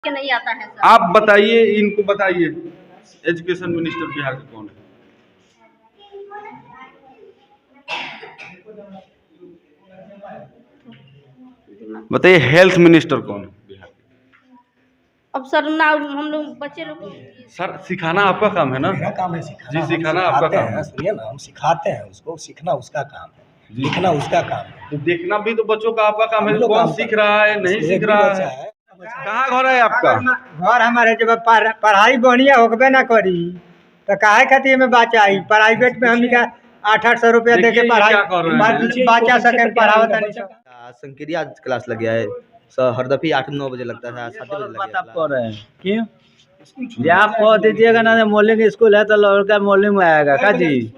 के नहीं आता है सर। आप बताइए, इनको बताइए एजुकेशन मिनिस्टर बिहार के कौन है? बताइए हेल्थ मिनिस्टर कौन है बिहार के? अब सर ना हम लोग बच्चे लोग सर सिखाना आपका काम है ना? मेरा काम है सिखाना। जी, सिखाना आपका काम है। सुनिए ना, हम सिखाते हैं उसको, सीखना उसका काम है, जी। लिखना उसका काम है। तो देखना भी तो बच्चों का आपका काम है, हम लोग कौन काम सीख करते रहा है हैं। नहीं इसमें सीख एक भी रहा बच्चा है। कहाँ घर है आपका? घर हमारे जब पढ़ाई बढ़िया होबे ना करी तो काहे खातिर में बच्चा आई प्राइवेट में हमनी का 800 रुपया दे के देखिए, पढ़ाई क्या कर रहे हैं? बच्चा सके पढ़ावत नहीं सब। संक्रिया क्लास लग गया है सर, हर दफी 8-9 बजे लगता है, 7 बजे लग बात गया आप कर रहे हैं क्यों? जी आप कह दीजिएगा ना मॉर्निंग स्कूल है तो लड़का मॉर्निंग में आएगा का जी?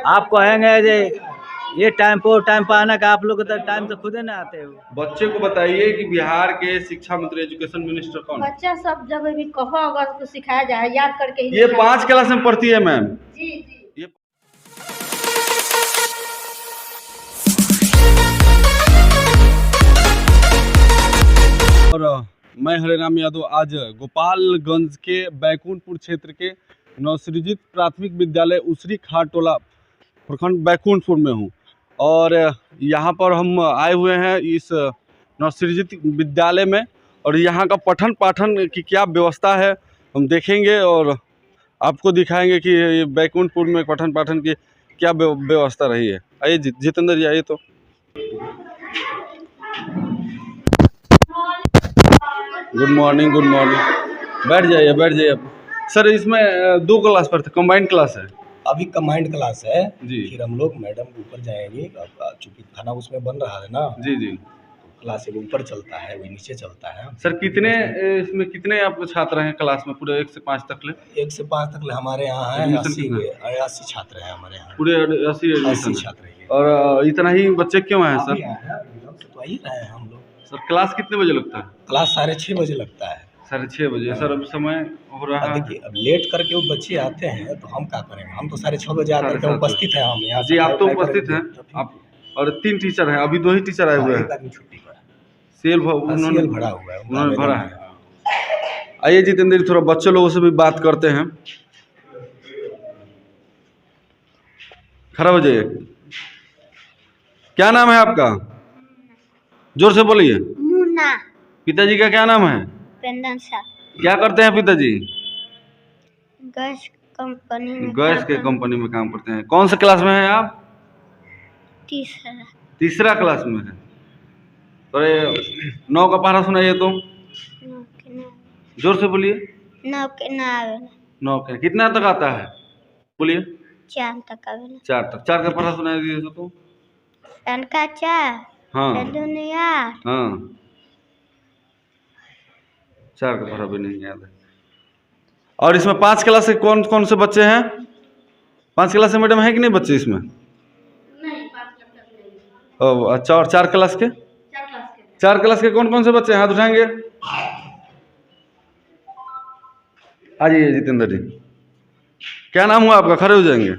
आप कहेंगे जे ये टाइम पर आना का, आप लोग तो टाइम से खुद ना आते हो। बच्चे को बताइए कि बिहार के शिक्षा मंत्री एजुकेशन मिनिस्टर कौन है? बच्चा सब जब भी कहो होगा तो सिखाया जाए, याद करके ही ये 5 क्लास में पढ़ती है मैम। जी जी। ये और मैं हरिराम यादव आज गोपालगंज के बैकुंठपुर क्षेत्र के नवसृजित प्राथमिक विद्यालय उसरी खार टोला प्रखंड बैकुंठपुर में हूँ और यहाँ पर हम आए हुए हैं इस नवसृजित विद्यालय में और यहाँ का पठन पाठन की क्या व्यवस्था है हम देखेंगे और आपको दिखाएंगे कि ये बैकुंठपुर में पठन पाठन की क्या व्यवस्था रही है। आइए जितेंद्र जी आइए। तो गुड मॉर्निंग बैठ जाइए सर। इसमें 2 क्लास पर कंबाइंड क्लास है? अभी कमांड क्लास है जी। फिर हम लोग मैडम के ऊपर जाएंगे, चूंकि खाना उसमें बन रहा है ना। जी जी। तो क्लास एक ऊपर चलता है, वो नीचे चलता है। सर इसमें कितने आपको छात्र हैं क्लास में पूरे 1 से 5 तक ले? 1 से 5 तक हमारे यहाँ है एडमिशन 80 छात्र हैं हमारे यहाँ, पूरे 80 80 छात्र हैं। और इतना ही बच्चे क्यों हैं सर? तो वही रहे हैं हम लोग। सर क्लास कितने बजे लगता है? क्लास 6:30 बजे लगता है। 6:30 बजे। सर अब समय हो रहा है। देखिए अब लेट करके वो बच्चे आते हैं तो हम क्या करेंगे, हम तो 6:30 बजे आकर के उपस्थित हैं। हम यहाँ जी आप तो उपस्थित हैं आप, और 3 टीचर हैं, अभी 2 ही टीचर आए हुए हैं। एक आदमी छुट्टी पर है, सेल उन्होंने भरा हुआ है, उन्होंने भरा है। आइए जितेंद्र जी थोड़ा बच्चे लोगों से भी बात करते हैं। खड़ा हो जाइए। क्या नाम है आपका? जोर से बोलिए। मुन्ना। पिताजी का क्या नाम है? पेंडन साहब। क्या करते हैं पिताजी? गैस कंपनी में गैस के कंपनी में काम करते हैं। कौन सा क्लास में हैं आप? तीसरा क्लास में है। तो 9 का पढ़ा सुनाइए तो। जोर से बोलिए। 9 के ना आवेला। 9 का कितना तक आता है? बोलिए। 4 तक आवेला। 4 तक। 4 का पढ़ा सुनाई दीजिए तो। का 4। हाँ दुनिया। हाँ 4 का पढ़ा भी नहीं याद है। और इसमें 5 क्लास से कौन कौन से बच्चे हैं? 5 क्लास से मैडम है कि नहीं बच्चे इसमें? नहीं 5 क्लास नहीं। अच्छा। और 4 क्लास के? 4 क्लास के कौन कौन से बच्चे हैं? हाथ उठाएंगे। आ जाइए जितेंद्र जी। क्या नाम हुआ आपका? खड़े हो जाएंगे।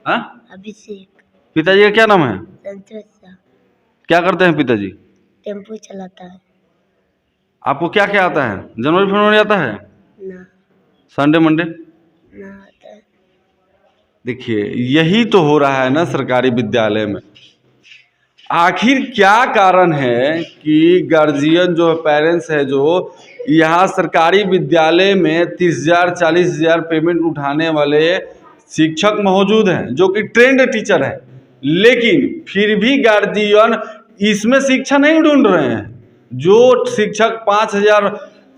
हाँ अभिषेक। पिताजी का क्या नाम है? संतोष साहब। क्या करते हैं पिताजी? टेम्पो चलाता है। आपको क्या क्या आता है? जनवरी फरवरी आता है? ना संडे मंडे? ना आता है। देखिए यही तो हो रहा है ना सरकारी विद्यालय में। आखिर क्या कारण है कि गार्जियन जो पेरेंट्स है जो यहाँ सरकारी विद्यालय में 30,000 40,000 पेमेंट उठाने वाले शिक्षक मौजूद हैं जो कि ट्रेंड टीचर हैं, लेकिन फिर भी गार्जियन इसमें शिक्षा नहीं ढूंढ रहे हैं। जो शिक्षक 5,000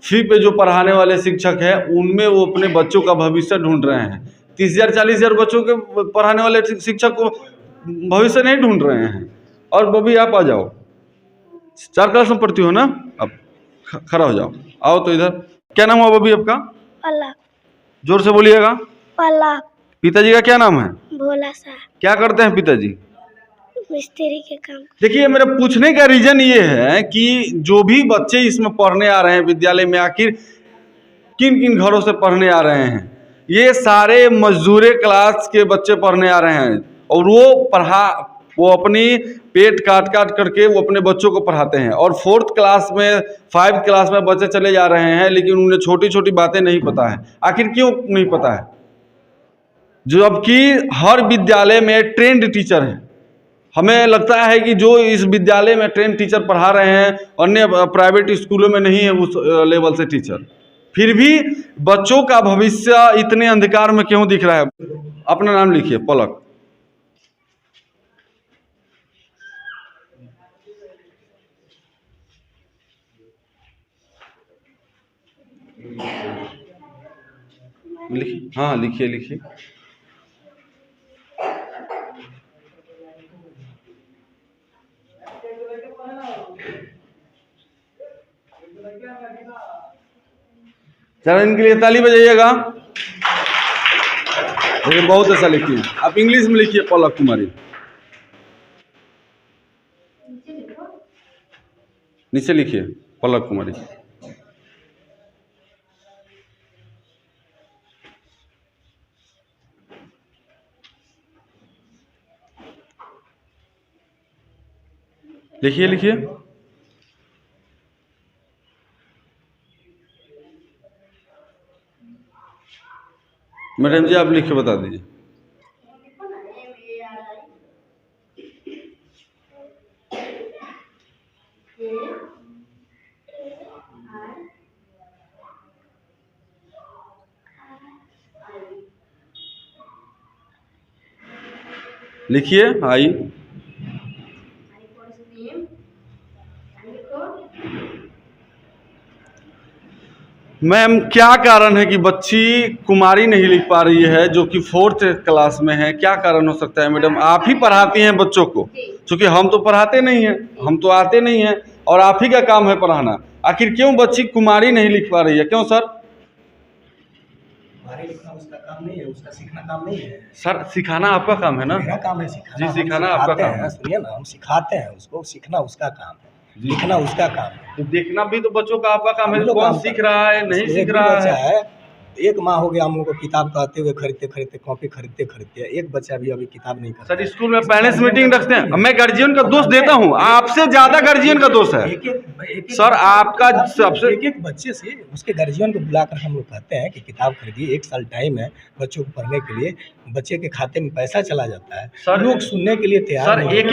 फी पे जो पढ़ाने वाले शिक्षक हैं उनमें वो अपने बच्चों का भविष्य ढूंढ रहे हैं। 30,000 40,000 बच्चों के पढ़ाने वाले शिक्षक को भविष्य नहीं ढूंढ रहे हैं। और बबी आप आ जाओ, 4 क्लास में पढ़ती हो ना? अब खड़ा हो जाओ, आओ तो इधर। क्या नाम हुआ बबी आपका? पलक। जोर से बोलिएगा। पलक। पिताजी का क्या नाम है? भोला सा। क्या करते हैं पिताजी? मिस्त्री के काम। देखिए मेरा पूछने का रीजन ये है कि जो भी बच्चे इसमें पढ़ने आ रहे हैं विद्यालय में, आखिर किन किन घरों से पढ़ने आ रहे हैं? ये सारे मजदूरे क्लास के बच्चे पढ़ने आ रहे हैं और वो वो अपनी पेट काट काट करके वो अपने बच्चों को पढ़ाते हैं। और 4th क्लास में 5th क्लास में बच्चे चले जा रहे हैं, लेकिन उन्हें छोटी छोटी बातें नहीं पता है। आखिर क्यों नहीं पता है? जबकि हर विद्यालय में ट्रेंड टीचर हैं। हमें लगता है कि जो इस विद्यालय में ट्रेंड टीचर पढ़ा रहे हैं, अन्य प्राइवेट स्कूलों में नहीं है उस लेवल से टीचर। फिर भी बच्चों का भविष्य इतने अंधकार में क्यों दिख रहा है? अपना नाम लिखिए, पलक। लिखिए, हाँ लिखिए लिखिए। चलो इनके लिए ताली बजाइएगा। लेकिन बहुत अच्छा लिखिए। आप इंग्लिश में लिखिए, पलक कुमारी। नीचे लिखिए, पलक कुमारी। लिखिए लिखिए। मैडम जी आप लिख के बता दीजिए। लिखिए आई। मैम क्या कारण है कि बच्ची कुमारी नहीं लिख पा रही है, जो कि 4th क्लास में है? क्या कारण हो सकता है मैडम? आप ही पढ़ाती हैं बच्चों को, क्योंकि हम तो पढ़ाते नहीं हैं, हम तो आते नहीं हैं, और आप ही का काम है पढ़ाना। आखिर क्यों बच्ची कुमारी नहीं लिख पा रही है? क्यों सर? कुमारी लिखना उसका काम नहीं है, उसका सीखना काम नहीं है। सर सिखाना आपका काम है ना? मेरा काम है सिखाना। जी, सिखाना आपका काम है। सुनिए ना, हम सिखाते हैं उसको, सीखना उसका काम है, लिखना उसका काम है। तो देखना भी तो बच्चों का आपका काम है। कौन सीख रहा है, नहीं सीख एक रहा बच्चा है? है, 1 माह हो गया हम लोग को किताब कहते हुए, खरीदते खरीदते, कॉपी खरीदते खरीदते, एक बच्चा भी अभी किताब नहीं करता। सर स्कूल में पेरेंट्स मीटिंग रखते हैं। मैं गार्जियन का दोष देता हूँ, आपसे ज्यादा गार्जियन का दोष है सर। आपका सबसे एक बच्चे से उसके गार्जियन को बुलाकर हम लोग कहते हैं कि किताब खरीदिए, 1 साल टाइम है बच्चों को पढ़ने के लिए, बच्चे के खाते में पैसा चला जाता है। सर लोग सुनने के लिए तैयार सर नहीं है।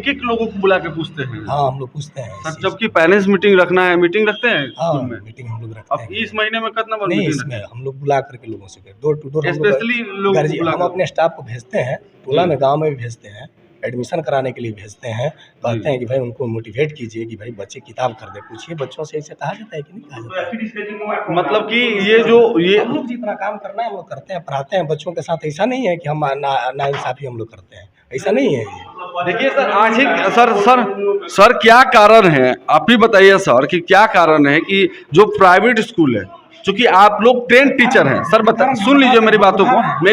एक लोगों को बुला के पूछते हैं। हाँ हम लोग पूछते हैं सर, जबकि पेरेंट्स मीटिंग रखना है, मीटिंग रखते हैं हाँ स्कूल में। मीटिंग हम लोग रखते अब हैं। इस महीने में कितना बार नहीं, मीटिंग इसमें हम लोग बुला करके लोगों से डोर टू डोर स्पेशली लोग हम अपने स्टाफ को भेजते हैं, टोला में गांव में भी भेजते हैं, एडमिशन कराने के लिए भेजते हैं, कहते हैं कि भाई उनको मोटिवेट कीजिए कि भाई बच्चे किताब खरीदे। पूछिए बच्चों से, ऐसे कहा जाता है कि नहीं कहा जाता है? मतलब कि ये हम लोग जितना काम करना है हम लोग करते हैं, पढ़ाते हैं बच्चों के साथ। ऐसा नहीं है कि हम नाइंसाफी हम लोग करते हैं, ऐसा नहीं है ये। देखिए सर, आज ही सर क्या कारण है, आप ही बताइए सर कि क्या कारण है कि जो प्राइवेट स्कूल है, चूंकि आप लोग ट्रेंड टीचर हैं सर, सुन लीजिए मेरी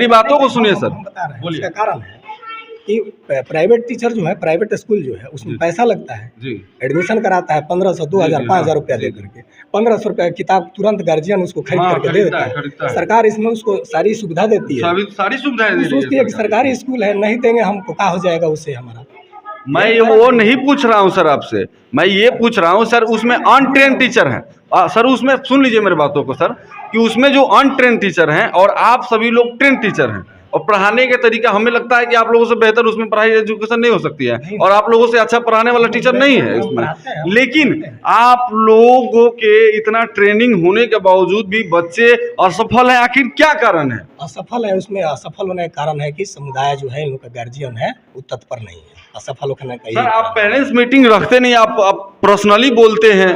बातों को सुनिए सर। बोलिए। इसका कारण है कि प्राइवेट टीचर जो है, प्राइवेट स्कूल जो है, उसमें पैसा लगता है जी। एडमिशन कराता है 1500, 2000, 5000 रुपया दे करके, 1500 रुपया किताब तुरंत गार्जियन उसको खरीद करके दे देता है। सरकार इसमें उसको सारी सुविधा देती है, सारी सुविधाएं सोचती है कि सरकारी स्कूल है, नहीं देंगे हमको क्या हो जाएगा उससे हमारा। मैं वो नहीं पूछ रहा हूँ सर आपसे, मैं ये पूछ रहा हूँ सर, उसमें अनट्रेंड टीचर हैं सर, उसमें सुन लीजिए मेरी बातों को सर, कि उसमें जो अनट्रेंड टीचर हैं और आप सभी लोग ट्रेंड टीचर हैं, और पढ़ाने के तरीका हमें लगता है कि आप लोगों से बेहतर उसमें पढ़ाई एजुकेशन नहीं हो सकती है, और आप लोगों से अच्छा पढ़ाने वाला टीचर नहीं है इसमें। लेकिन आप लोगों के इतना ट्रेनिंग होने के बावजूद भी बच्चे असफल हैं, आखिर क्या कारण है? असफल है, उसमें असफल होने का कारण है कि समुदाय जो है, इन लोग का गार्जियन है, वो तत्पर नहीं है। असफल होने का सर, आप पेरेंट्स मीटिंग रखते नहीं, आप पर्सनली बोलते हैं।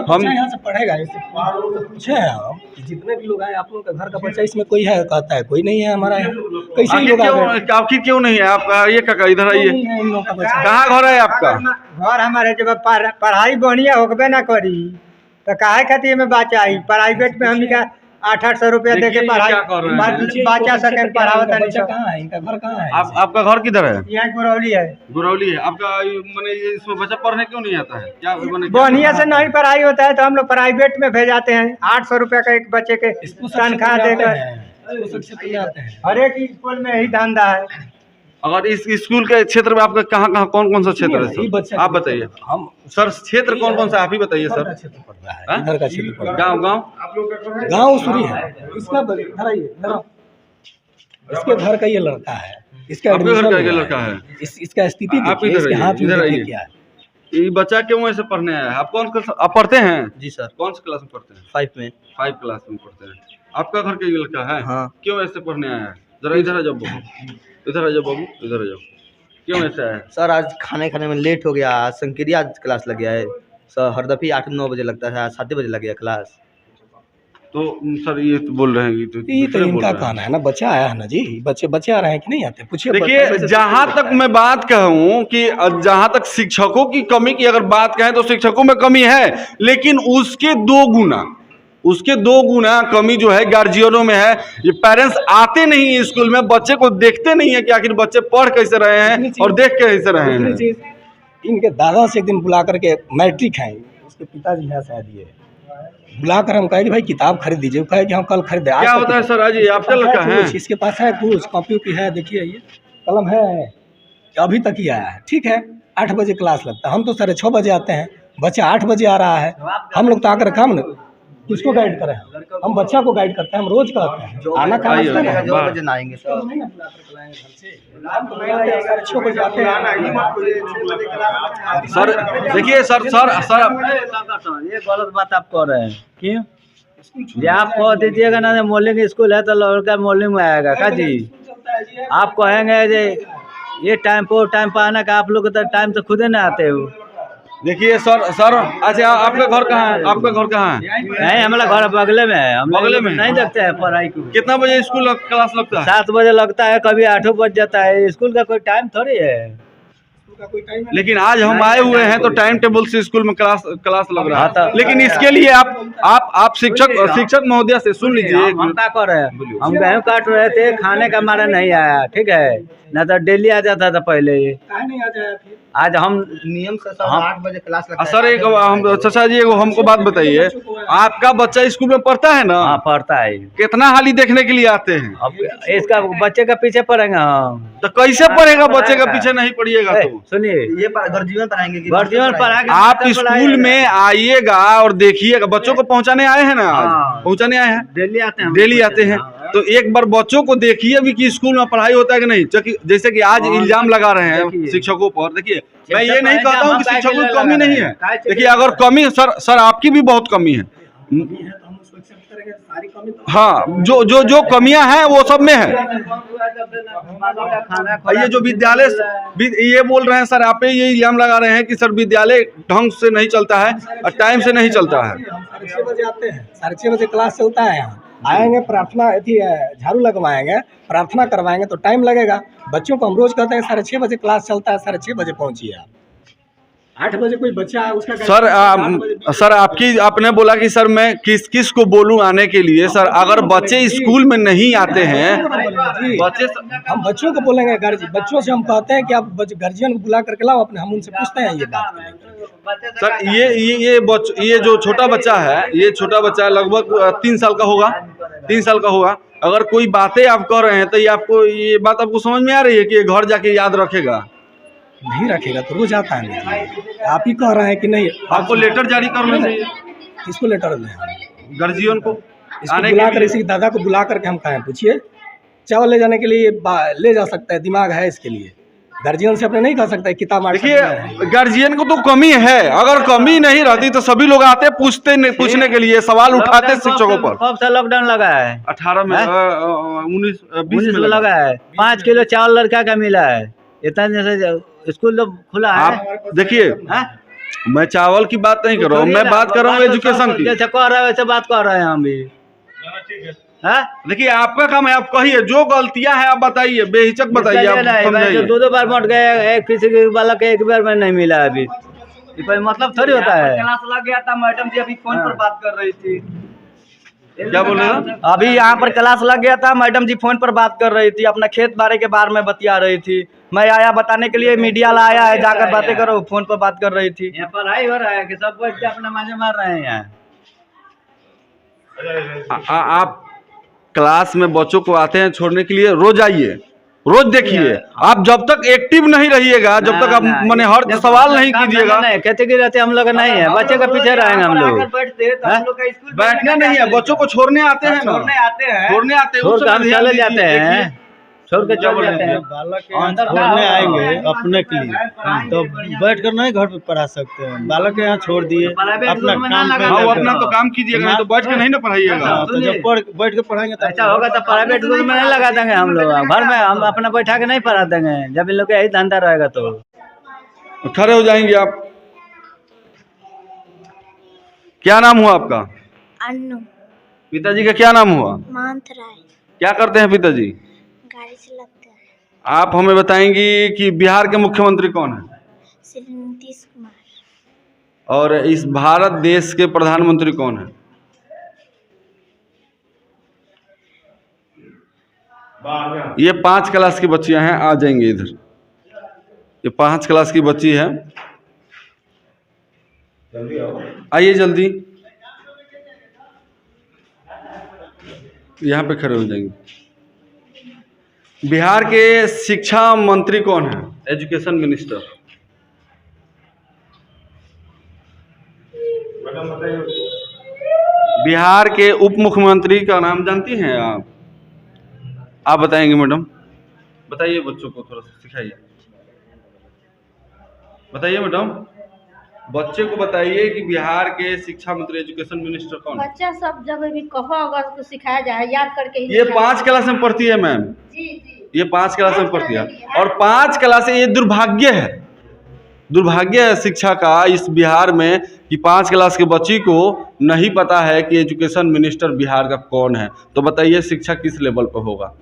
हम यहाँ से पढ़ेगा, पूछे हैं हम कि जितने भी लोग आए, आप लोग का घर का बच्चा इसमें कोई है? कहता है कोई नहीं है हमारा यहाँ। कैसे लोग आखिर क्यों नहीं है? आपका ये काका इधर आइए, कहाँ घर है आपका? घर हमारे जब पढ़ाई बढ़िया होबे ना करी तो काहे खातिर में बच्चा आई प्राइवेट में, हम का 800 रुपया दे के पढ़ाई बच्चा सके पढ़ावत नहीं। कहाँ है इनका घर? कहाँ है? आपका घर किधर है? यहाँ गुरौली है। गुरौली है आपका? मैंने इसमें बच्चा पढ़ने क्यों नहीं आता है? क्या बढ़िया से नहीं पढ़ाई होता है तो हम लोग प्राइवेट में भेजाते हैं। 800 रुपया का एक बच्चे के तनख्वाह देकर क्षेत्र में आते हैं। हर एक स्कूल में यही धंधा है। अगर इस स्कूल के क्षेत्र में आपका कहाँ कहाँ कौन कौन सा क्षेत्र है यही सर? बच्चा आप बताइए हम सर, क्षेत्र कौन कौन सा आप ही बताइए इधर का सर। क्षेत्र पड़ रहा है, हाँ? इधर का क्षेत्र पड़ रहा गाँव गाँव है। गाँव सूरी है इसका, इधर आइए, इधर आओ। इसके घर का ये लड़का है, इसका आपके घर एडमिशन का हुआ ये है। लड़का है? इसका स्थिति आप देखिए, इधर इसके आइए, हाथ में इधर देखिए आइए। क्या है। ये बच्चा क्यों ऐसे पढ़ने आया है? आप कौन क्लास आप पढ़ते हैं? जी सर, कौन सी क्लास में पढ़ते हैं? 5 में। 5 क्लास में पढ़ते हैं। आपका घर का ये लड़का है? हाँ। क्यों ऐसे पढ़ने आया है? जरा इधर आ जाओ बाबू, इधर आ जाओ बाबू, इधर आ जाओ। क्यों ऐसे आया है? सर आज खाने में लेट हो गया, आज संक्रिया क्लास लग गया है सर। हर दफी 8-9 बजे लगता है, आज 7 बजे लग गया क्लास। तो सर ये तो बोल रहे हैं कि ये तो दूसरे बोल इनका रहे हैं। कहना है ना, बच्चा आया है ना जी, बच्चे आ रहे हैं कि नहीं आते, पूछिए। देखिए, जहां तक मैं बात कहूं कि जहां तक शिक्षकों की कमी की अगर बात कहें तो शिक्षकों में कमी है, लेकिन उसके दो गुना कमी जो है गार्जियनों में है। ये पेरेंट्स आते नहीं है स्कूल में, बच्चे को देखते नहीं है कि आखिर बच्चे पढ़ कैसे रहे हैं और देख कैसे रहे दूसरी हैं। चीज, इनके दादा से एक दिन बुला करके मैट्रिक हैं, उसके पिताजी हैं शायद, ये बुला कर हम कहे कि भाई किताब खरीद दीजिए, वो कहे कि हम कल खरीदे। क्या होता है सर? आज ये आपका लड़का है? इसके पास है कुछ कॉपी उपी है, देखिए ये कलम है, अभी तक ही आया है। ठीक है, 8 बजे क्लास लगता है, हम तो 6:30 बजे आते हैं, बच्चा 8 बजे आ रहा है। हम लोग तो आकर काम किसको गाइड करें? हम बच्चा को गाइड करते हैं, हम रोज करते हैं। आना कहाँ आइए, है? जो बजे ना आएंगे सर। हम तो 6:30 बजे आते हैं। सर देखिए सर ये गलत बात आप कह रहे हैं। क्यों? ये आप कह दीजिएगा ना मॉर्निंग स्कूल है तो लड़का मॉर्निंग में आएगा का जी? आप कहेंगे जे ये टाइम पर आना का, आप लोग तो टाइम से खुद ही ना आते हो। देखिए सर अच्छा, आपका घर कहाँ है? आपका घर कहाँ है? नहीं, हमारा घर बगले में है, हम बगले में? नहीं देखते हैं पढ़ाई को। कितना बजे स्कूल क्लास लगता है? 7 बजे लगता है, कभी 8 बज जाता है। स्कूल का कोई टाइम थोड़ी है। लेकिन आज हम आए हुए हैं तो टाइम टेबल से स्कूल में क्लास लग रहा हाँ, है। लेकिन इसके लिए आप शिक्षक महोदय से सुन लीजिए। हम क्या कर रहे हैं, हम गेहूँ काट रहे थे, खाने का मारा नहीं आया। ठीक है ना, तो डेली आ जाता था पहले। आज हम नियम से सर 8 बजे क्लास लगता है। सर एक हम चाचा जी हमको बात बताइए, आपका बच्चा स्कूल में पढ़ता है ना? हाँ, पढ़ता है। कितना हाली देखने के लिए आते हैं? अब इसका बच्चे का पीछे पड़ेंगे हम, तो कैसे पढ़ेगा? बच्चे का पीछे नहीं पढ़िएगा तो सुनिए, ये गर्जीवन पढ़ाएंगे कि गर्जियन पढ़ा के आप मास्टर स्कूल पढ़ाएगा। में आइएगा और देखिएगा। बच्चों को पहुंचाने आए हैं ना? हाँ। पहुंचाने आए हैं, डेली आते हैं, डेली आते हैं। तो एक बार बच्चों को देखिए भी कि स्कूल में पढ़ाई होता है कि नहीं। जैसे कि आज इल्जाम लगा रहे हैं देखिए। शिक्षकों पर। देखिए, मैं ये शिक्षक नहीं पर कहता हूँ कि इल्जाम शिक्षकों की लगा कमी रहे नहीं हैं। है। काय के देखिए, अगर कमी सर आपकी भी बहुत कमी है। हाँ, जो कमियां हैं वो सब में है। ये जो विद्यालय ये बोल रहे हैं सर, आप ये इल्जाम लगा रहे हैं कि सर विद्यालय ढंग से नहीं चलता है और टाइम से नहीं चलता है। 6:30 बजे आते हैं, 6:30 बजे क्लास चलता है। यहाँ आएंगे, प्रार्थना झाड़ू लगवाएंगे, प्रार्थना करवाएंगे तो टाइम लगेगा। बच्चों को हम रोज कहते हैं 6:30 बजे क्लास चलता है, 6:30 बजे पहुंचिए आप। 8 बजे कोई बच्चा है उसका सर आपने बोला कि सर मैं किस को बोलूं आने के लिए। सर अगर बच्चे स्कूल में नहीं आते हैं, बच्चे हम बच्चों को बोलेंगे, बच्चों से हम कहते हैं कि आप गार्जियन को बुला करके लाओ अपने, हम उनसे पूछते हैं ये बात। सर ये जो छोटा बच्चा है, ये छोटा बच्चा लगभग 3 साल का होगा, 3 साल का होगा। अगर कोई बातें आप कर रहे हैं तो ये बात आपको समझ में आ रही है कि ये घर जाके याद रखेगा? नहीं रखेगा तो रोज आता है नहीं। आप ही कह रहे हैं कि नहीं, आपको लेटर जारी करना चाहिए। किसको लेटर दें? गार्जियन को इसको बुला कर, इसी दादा को बुला करके हम कहें, पूछिए चावल ले जाने के लिए ले जा सकता है, दिमाग है इसके लिए। गार्जियन से अपने नहीं कह सकता है किताब। देखिए, गार्जियन को तो कमी है। अगर कमी नहीं रहती तो सभी लोग आते पूछने के लिए, सवाल उठाते शिक्षकों पर। कब से लॉकडाउन लगा है? 18 में 19 में लगा है। 5 किलो चावल लड़का का मिला है। इतना जैसे स्कूल तो खुला है। आप देखिए, मैं चावल की बात नहीं कर रहा हूँ, मैं बात कर रहा हूँ एजुकेशन की। जैसे कह रहे हैं वैसे बात कर रहे हैं हम भी। देखिए, आपका काम है, आप कहिए जो गलतियां हैं आप बताइए, बेहिचक बताइए, आप समझाइए। 2 बार बांट गए, किसी के बालक के एक बार में नहीं मिला अभी। ये कोई मतलब थोड़ी होता है। क्लास लग गया था, मैडम जी अभी फोन पर बात कर रही थी। क्या बोल रहे हैं? अभी यहाँ पर क्लास लग गया था, मैडम जी फोन पर बात कर रही थी, अपना खेत बारे के बारे में बतिया रही थी। मैं आया बताने के लिए, मीडिया ला आया है, जाकर बातें करो। फोन पर बात कर रही थी। यहाँ पढ़ाई हो रहा है कि सब बैठ के अपना मजे मार रहे हैं यहाँ? क्लास में बच्चों को आते हैं छोड़ने के लिए, रोज आइए, रोज देखिए। आप जब तक एक्टिव नहीं रहिएगा, जब तक आप मैंने हर सवाल नहीं कीजिएगा, कैटेगरी रहते हम लोग नहीं है, बच्चे का पीछे रहेंगे हम लोग। बैठने नहीं है, बच्चों को छोड़ने आते हैं, छोड़ने आते हैं, छोड़ के हम चले जाते हैं, छोड़ के चले जाते हैं। बालक छोड़ने आएंगे अपने के लिए तो बैठ कर नहीं घर पे पढ़ा सकते हैं। बालक यहाँ छोड़ दिए अपना काम पे, वो अपना तो काम कीजिएगा, नहीं तो बैठ के नहीं ना पढ़ाइएगा। तो जब बैठ के पढ़ाएंगे तो ऐसा होगा तो प्राइवेट स्कूल में नहीं लगा देंगे हम लोग, घर में हम अपना बैठा के नहीं पढ़ा देंगे। जब इन लोग का यही धंधा रहेगा तो खड़े हो जाएंगे आप। क्या नाम हुआ आपका? अन्नू। पिताजी का क्या नाम हुआ? महंत राय। क्या करते हैं पिताजी? गाड़ी चलाते हैं। आप हमें बताएंगी कि बिहार के मुख्यमंत्री कौन है? श्री नीतीश कुमार। और इस भारत देश के प्रधानमंत्री कौन है? ये 5 क्लास की बच्चियां हैं, आ जाएंगे इधर। ये 5 क्लास की बच्ची है, आइए जल्दी, यहाँ पे खड़े हो जाएंगे। बिहार के शिक्षा मंत्री कौन है? Education minister. बिहार के उप मुख्यमंत्री का नाम जानती हैं आप? आप बताएंगे मैडम? बताइए, बच्चों को थोड़ा सा सिखाइए। बताइए मैडम, बच्चे को बताइए कि बिहार के शिक्षा मंत्री एजुकेशन मिनिस्टर कौन है? बच्चा सब जगह भी कहो अगर उसको सिखाया जाए, याद करके ही ये 5 क्लास में पढ़ती है मैम। जी जी, ये 5 क्लास में पढ़ती है, और 5 क्लास, ये दुर्भाग्य है, दुर्भाग्य है शिक्षा का इस बिहार में कि 5 क्लास के बच्ची को नहीं पता है कि एजुकेशन मिनिस्टर बिहार का कौन है। तो बताइए शिक्षा किस लेवल पर होगा?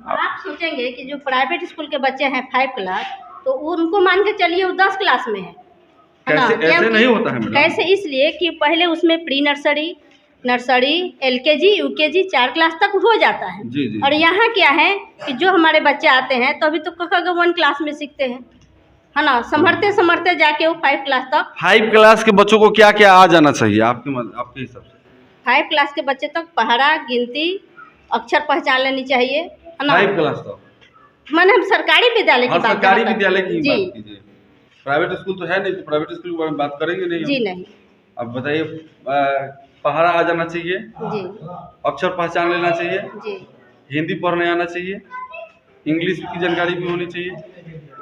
आप सोचेंगे कि जो प्राइवेट स्कूल के बच्चे हैं 5 क्लास, तो उनको मान के चलिए वो 10 क्लास में है ना? ऐसे नहीं होता है मैडम। कैसे? इसलिए कि पहले उसमें pre nursery, nursery, LKG, UKG 4 class तक हो जाता है। जी जी। और यहाँ क्या है कि जो हमारे बच्चे आते हैं तो अभी तो क 1 क्लास में सीखते हैं, है ना? संभरते संभरते जाके वो 5 क्लास तक। 5 क्लास के बच्चों को क्या क्या आ जाना चाहिए आपके हिसाब से? 5 क्लास के बच्चे तक पढ़ा, गिनती, अक्षर पहचान लेनी चाहिए, है ना? 5 क्लास तक मैंने हम सरकारी विद्यालय की बात सरकारी कर रहे हैं। विद्यालय की जी बात कीजिए। प्राइवेट स्कूल तो है नहीं, तो प्राइवेट स्कूल के बारे में बात करेंगे नहीं जी हम। नहीं अब बताइए, पढ़ा आ जाना चाहिए, जी अक्षर पहचान लेना चाहिए, जी हिंदी पढ़ने आना चाहिए, इंग्लिश की जानकारी भी होनी चाहिए।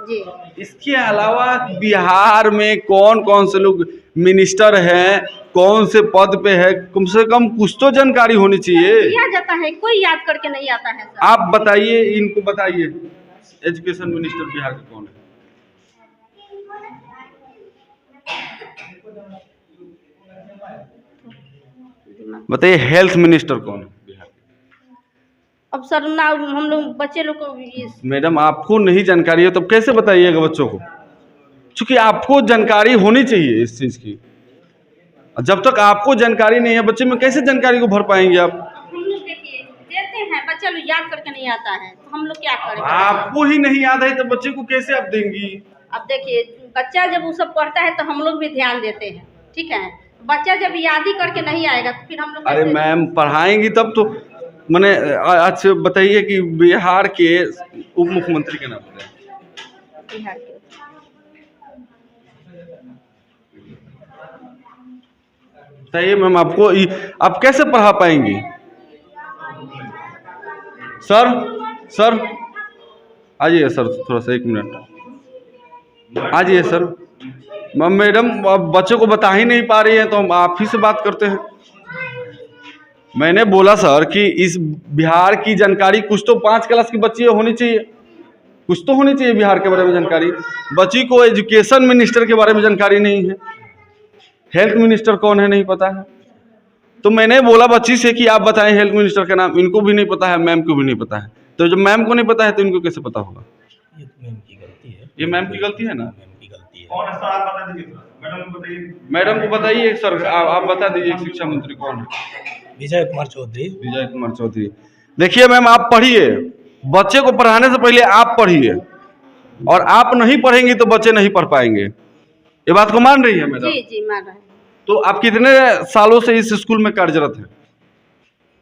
जी। इसके अलावा बिहार में कौन कौन से लोग मिनिस्टर हैं, कौन से पद पे है, कम से कम कुछ तो जानकारी होनी चाहिए। दिया जाता है, कोई याद करके नहीं आता है सर। आप बताइए, इनको बताइए एजुकेशन मिनिस्टर बिहार का कौन है? बताइए हेल्थ मिनिस्टर कौन है बिहार का? अब सर ना हम लोग बच्चे लोग को मैडम आपको नहीं जानकारी है तो कैसे बताइएगा बच्चों को? क्योंकि आपको जानकारी होनी चाहिए इस चीज़ की। जब तक आपको जानकारी नहीं है, बच्चे में कैसे जानकारी को भर पाएंगे आप? हम लोग देखिए देते हैं, बच्चा लोग याद करके नहीं आता है, तो हम लोग क्या करें? आपको ही नहीं याद है तो बच्चे को कैसे आप देंगी? अब देखिए बच्चा जब वो सब पढ़ता है तो हम लोग भी ध्यान देते हैं, ठीक है? बच्चा जब याद ही करके नहीं आएगा तो फिर हम लोग अरे कैसे? मैम पढ़ाएंगी तब तो। मैंने अच्छा बताइए कि बिहार के उप मुख्यमंत्री के नाम बताइए। बिहार के बताइए मैम, आपको आप कैसे पढ़ा पाएंगी? सर आइए सर, थोड़ा सा 1 मिनट आ जाइए सर। मैडम अब बच्चों को बता ही नहीं पा रही हैं तो हम आप ही से बात करते हैं। मैंने बोला सर कि इस बिहार की जानकारी कुछ तो 5 क्लास की बच्ची होनी चाहिए, कुछ तो होनी चाहिए बिहार के बारे में जानकारी। बच्ची को एजुकेशन मिनिस्टर के बारे में जानकारी नहीं है, हेल्थ मिनिस्टर कौन है नहीं पता है। तो मैंने बोला बच्ची से कि आप बताएं हेल्थ मिनिस्टर का नाम, इनको भी नहीं पता है, मैम को भी नहीं पता है। तो जब मैम को नहीं पता है तो इनको कैसे पता होगा? ये मैम की गलती है, ये मैम की गलती है ना? मैम की गलती है। कौन है सर, आप बता दीजिए। मैडम को बताइए। मैडम को बताइए सर, आप बता दीजिए शिक्षा मंत्री कौन है? विजय कुमार चौधरी। विजय कुमार चौधरी। देखिए मैम, आप पढ़िए, बच्चे को पढ़ाने से पहले आप पढ़िए, और आप नहीं पढ़ेंगी तो बच्चे नहीं पढ़ पाएंगे। ये बात को मान रही है मैडम? जी मान रहे हैं। तो आप कितने सालों से इस स्कूल में कार्यरत हैं?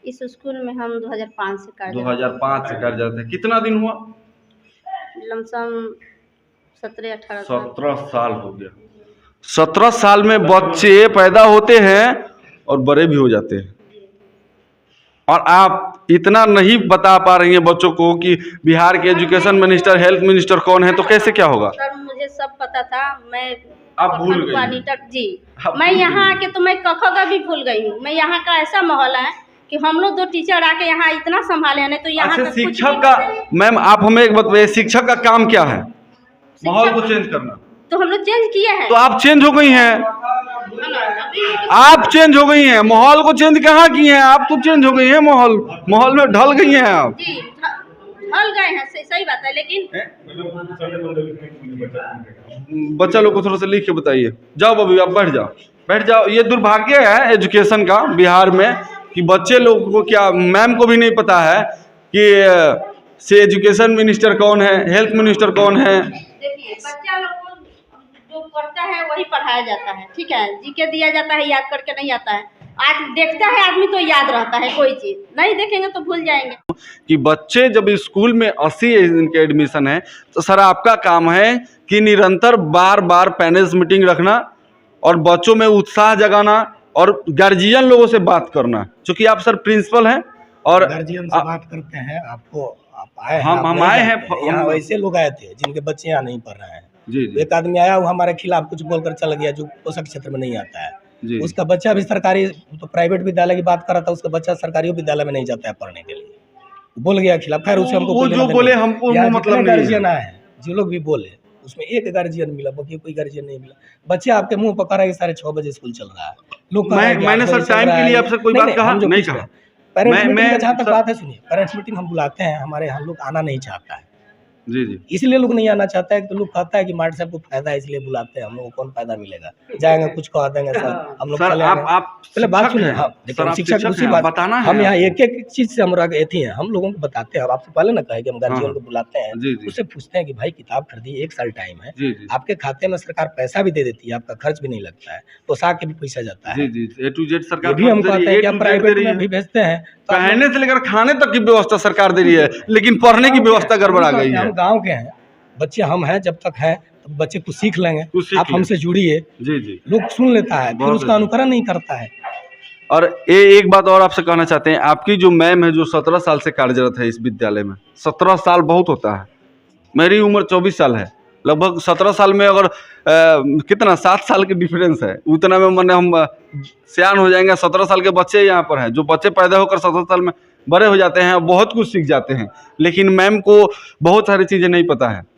इस स्कूल में हम 2005 से कार्यरत 2005 से कार्यरत है। कितना दिन हुआ? लमसम 17-18 17 साल हो गया। 17 साल में बच्चे पैदा होते हैं और बड़े भी हो जाते हैं, और आप इतना नहीं बता पा रही हैं बच्चों को कि बिहार के एजुकेशन मिनिस्टर, हेल्थ मिनिस्टर कौन है, तो कैसे क्या होगा? सर मुझे सब पता था, मैं आप भूल गई? मॉनिटर जी, मैं यहाँ आके तो मैं क ख ग भी भूल गई हूँ। मैं यहाँ का ऐसा माहौल है कि हम लोग 2 टीचर आके यहाँ इतना संभाले हैं, नहीं तो यहाँ अच्छा, तक कुछ शिक्षक भी का, मैम आप हमें एक बताइए, शिक्षक का काम क्या है? माहौल को चेंज करना। तो हम लोग चेंज किए हैं। तो आप चेंज हो गई हैं, आप चेंज हो गई हैं, माहौल को चेंज कहाँ किए हैं? आप तो चेंज हो गई हैं, माहौल में ढल गई हैं आप। जी ढल गए हैं, सही बात है, लेकिन बच्चा लोग को थोड़ा सा लिख के बताइए। जाओ बबी, आप बैठ जाओ। ये दुर्भाग्य है एजुकेशन का बिहार में कि बच्चे लोग को क्या, मैम को भी नहीं पता है कि से एजुकेशन मिनिस्टर कौन है, हेल्थ मिनिस्टर कौन है। देखिए बच्चा लोग को जो पढ़ता है वही पढ़ाया जाता है, ठीक है, जीके दिया जाता है, याद करके नहीं आता है। आज देखता है आदमी तो याद रहता है, कोई चीज़ नहीं देखेंगे तो भूल जाएंगे। कि बच्चे जब स्कूल में 80 इनके एडमिशन है, तो सर आपका काम है कि निरंतर बार पेरेंट्स मीटिंग रखना और बच्चों में उत्साह जगाना और गार्जियन लोगों से बात करना, क्योंकि आप सर प्रिंसिपल हैं और गार्जियन से बात करते हैं। आपको आप आए हैं, हम आए हैं यहाँ, वैसे लोग आए थे जिनके बच्चे यहाँ नहीं पढ़ रहे हैं। जी। एक आदमी आया, वो हमारे खिलाफ कुछ बोलकर चला गया, जो पोषक क्षेत्र में नहीं आता है। जी। उसका बच्चा भी सरकारी, तो प्राइवेट विद्यालय की बात कर रहा था, उसका बच्चा सरकारी विद्यालय में नहीं जाता है पढ़ने के लिए, बोल गया खिलाफ। खैर उसे हमको वो जो बोले हमको मतलब गार्जियन आए हैं, जो लोग भी बोले, उसमें एक गार्जियन मिला, बाकी कोई गार्जियन नहीं मिला। बच्चे आपके मुंह पर कह रहा है कि 6:30 बजे स्कूल चल रहा है। लोग मैंने सर टाइम के लिए आपसे कोई बात कहा नहीं कहा। पेरेंट्स मीटिंग का जहाँ तक बात है, सुनिए, पेरेंट्स मीटिंग हम बुलाते हैं, हमारे यहाँ लोग आना नहीं चाहता है। जी। इसलिए लोग नहीं आना चाहता है, तो लोग कहता है कि मार्ट साहब को फायदा है इसलिए बुलाते हैं। हम लोग को कौन फायदा मिलेगा? जाएंगे कुछ कह देंगे सर, हम लोग सर आप पहले बात सुनिए। हाँ, शिक्षक उसी बात बताना है। हम यहाँ एक चीज से हम एथी हैं, हम लोगों को बताते हैं। आपसे पहले ना कहे कि हम गार्जियन को बुलाते हैं, उससे पूछते हैं कि भाई किताब खरीदी, 1 साल टाइम है, आपके खाते में सरकार पैसा भी दे देती है, आपका खर्च भी नहीं लगता है, पोशाक के भी पैसा जाता है। A to Z सरकार भी हम कहते हैं कि हम प्राइवेट में भी भेजते हैं, पहनने से लेकर खाने तक की व्यवस्था सरकार दे रही है, लेकिन पढ़ने की व्यवस्था गड़बड़ा गई है। हम गाँव के हैं, बच्चे हम हैं, जब तक है तो बच्चे कुछ सीख लेंगे। आप हमसे जुड़िए। जी। लोग सुन लेता है, फिर उसका अनुकरण नहीं करता है। और एक बात और आपसे कहना चाहते हैं, आपकी जो मैम है जो 17 साल से कार्यरत है इस विद्यालय में, 17 साल बहुत होता है, मेरी उम्र 24 साल है, लगभग 17 साल में अगर कितना 7 साल के डिफरेंस है, उतना में मैंने हम सियान हो जाएंगे। 17 साल के बच्चे यहाँ पर हैं, जो बच्चे पैदा होकर 17 साल में बड़े हो जाते हैं, बहुत कुछ सीख जाते हैं, लेकिन मैम को बहुत सारी चीज़ें नहीं पता है।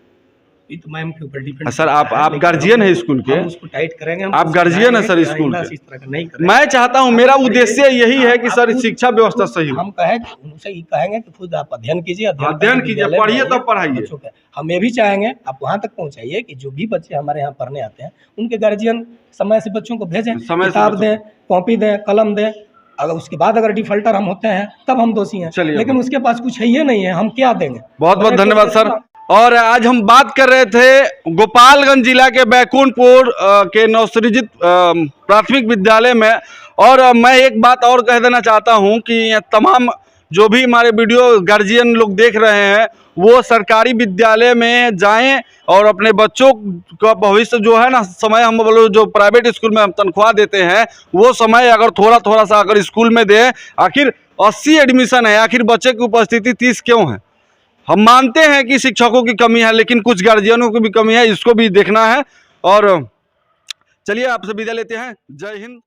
तो मैम के ऊपर डिपेंड। सर आप गार्जियन है स्कूल के, उसको टाइट करेंगे, आप गार्जियन है सर स्कूल के। इस तरह का नहीं करेंगे। मैं चाहता हूं, मेरा उद्देश्य यही है कि सर शिक्षा व्यवस्था सही हो। हम उनसे कहेंगे कि खुद आप अध्ययन कीजिए, अध्ययन कीजिए, पढ़िए तब पढ़ाइए। हम ये भी चाहेंगे आप वहाँ तक पहुँचाइए कि जो भी बच्चे हमारे यहाँ पढ़ने आते हैं, उनके गार्जियन समय से बच्चों को भेजें, किताब दें, कॉपी दें, कलम दें। अगर उसके बाद अगर डिफॉल्टर हम होते हैं तब हम दोषी हैं, लेकिन उसके पास कुछ है ये नहीं है, हम क्या देंगे? बहुत बहुत धन्यवाद सर। और आज हम बात कर रहे थे गोपालगंज जिला के बैकुंठपुर के नवसृजित प्राथमिक विद्यालय में। और मैं एक बात और कह देना चाहता हूं कि तमाम जो भी हमारे वीडियो गार्जियन लोग देख रहे हैं, वो सरकारी विद्यालय में जाएं और अपने बच्चों का भविष्य जो है ना, समय हम बोलो जो प्राइवेट स्कूल में हम तनख्वाह देते हैं, वो समय अगर थोड़ा सा अगर स्कूल में दें। आखिर 80 एडमिशन है, आखिर बच्चे की उपस्थिति 30 क्यों है? हम मानते हैं कि शिक्षकों की कमी है, लेकिन कुछ गार्जियनों की भी कमी है, इसको भी देखना है। और चलिए आपसे विदा लेते हैं। जय हिंद।